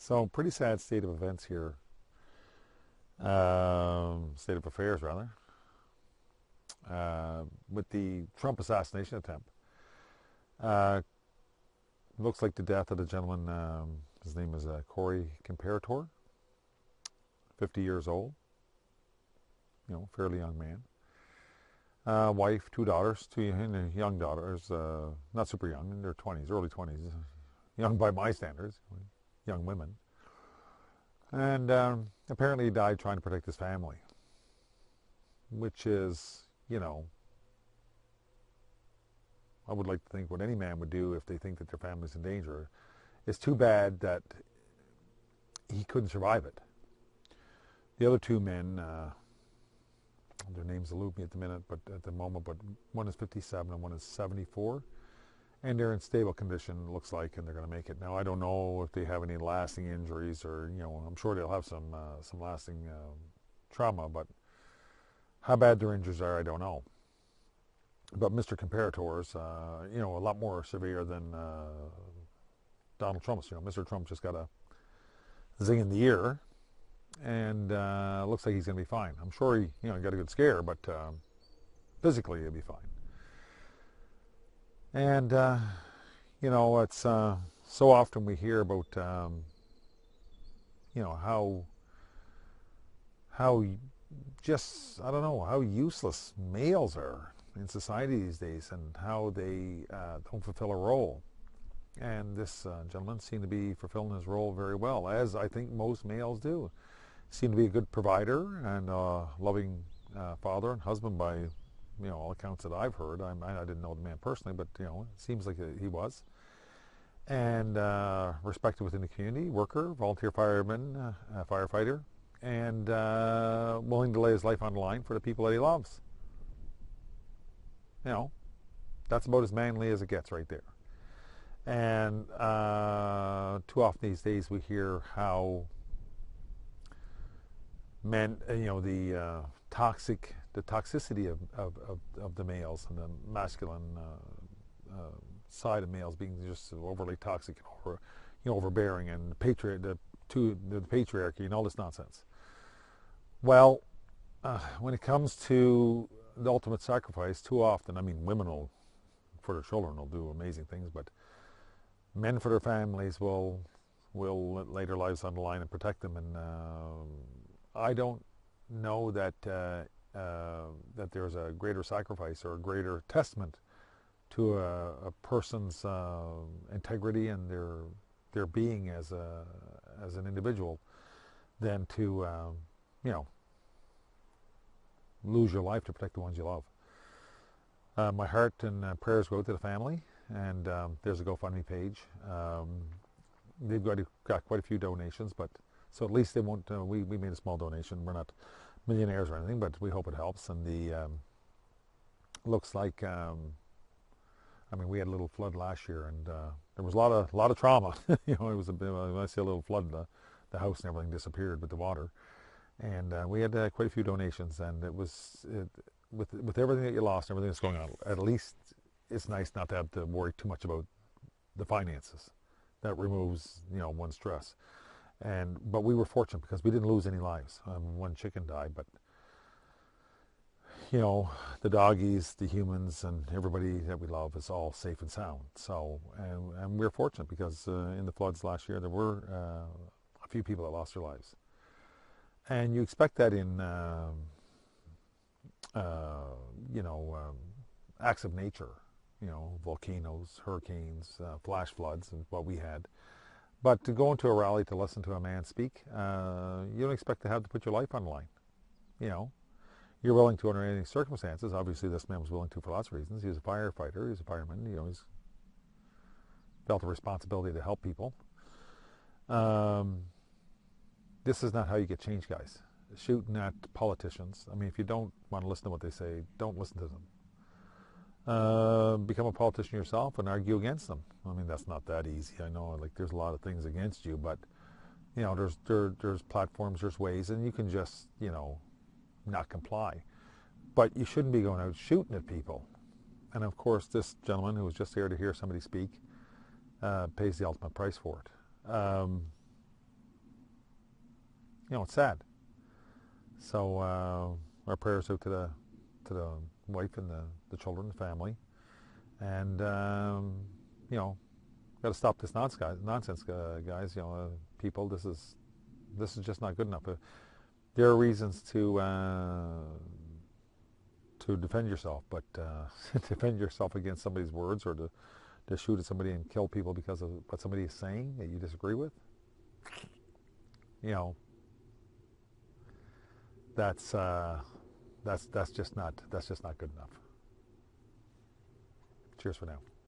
So pretty sad state of events here, state of affairs rather, with the Trump assassination attempt. Uh, Looks like the death of the gentleman, his name is Corey Comperatore, 50 years old, fairly young man. Wife, two daughters, two young daughters, not super young, in their 20s, early 20s, young by my standards, young women. And apparently he died trying to protect his family, which is, I would like to think what any man would do if they think that their family's in danger. It's too bad that he couldn't survive it. The other two men, their names elude me at the moment, but one is 57 and one is 74. And they're in stable condition, it looks like, and they're going to make it. Now, I don't know if they have any lasting injuries or, I'm sure they'll have some lasting trauma, but how bad their injuries are, I don't know. But Mr. Comparatore's, a lot more severe than Donald Trump's. Mr. Trump just got a zing in the ear, and looks like he's going to be fine. I'm sure he, got a good scare, but physically he'll be fine. And, it's so often we hear about, how just, I don't know, how useless males are in society these days and how they don't fulfill a role. And this gentleman seemed to be fulfilling his role very well, as I think most males do. Seemed to be a good provider and a loving father and husband by, all accounts that I've heard. I didn't know the man personally, but, it seems like he was. And respected within the community, worker, volunteer fireman, firefighter, and willing to lay his life on the line for the people that he loves. That's about as manly as it gets right there. And too often these days we hear how men, the toxicity of the males and the masculine side of males being just overly toxic and overbearing and the patriarchy and all this nonsense. Well, when it comes to the ultimate sacrifice, too often, women for their children will do amazing things, but men for their families will lay their lives on the line and protect them. And I don't know that that there's a greater sacrifice or a greater testament to a person's integrity and their being as an individual than to lose your life to protect the ones you love. My heart and prayers go out to the family, and there's a GoFundMe page. They've got quite a few donations, but so at least they won't. We made a small donation. We're not millionaires or anything, but we hope it helps. And the looks like we had a little flood last year, and there was a lot of trauma. It was a bit. When I say a little flood, the house and everything disappeared with the water. And we had quite a few donations, and with everything that you lost, everything that's going on, at least it's nice not to have to worry too much about the finances. That removes, one stress. But we were fortunate because we didn't lose any lives. One chicken died, but the doggies, the humans, and everybody that we love is all safe and sound. So, and we're fortunate because in the floods last year there were a few people that lost their lives. And you expect that in, acts of nature, volcanoes, hurricanes, flash floods, and what we had. But to go into a rally to listen to a man speak, you don't expect to have to put your life on the line. You're willing to under any circumstances. Obviously, this man was willing to for lots of reasons. He was a firefighter. He was a fireman. He's felt a responsibility to help people. This is not how you get change, guys. Shooting at politicians. If you don't want to listen to what they say, don't listen to them. Become a politician yourself and argue against them. That's not that easy. I know, there's a lot of things against you, but there's platforms, there's ways, and you can just not comply. But you shouldn't be going out shooting at people. And of course, this gentleman who was just here to hear somebody speak pays the ultimate price for it. It's sad. So our prayers out to the wife and the children, the family, and got to stop this nonsense, guys. People, this is just not good enough. There are reasons to defend yourself, but defend yourself against somebody's words, or to shoot at somebody and kill people because of what somebody is saying that you disagree with. That's just not good enough. Cheers for now.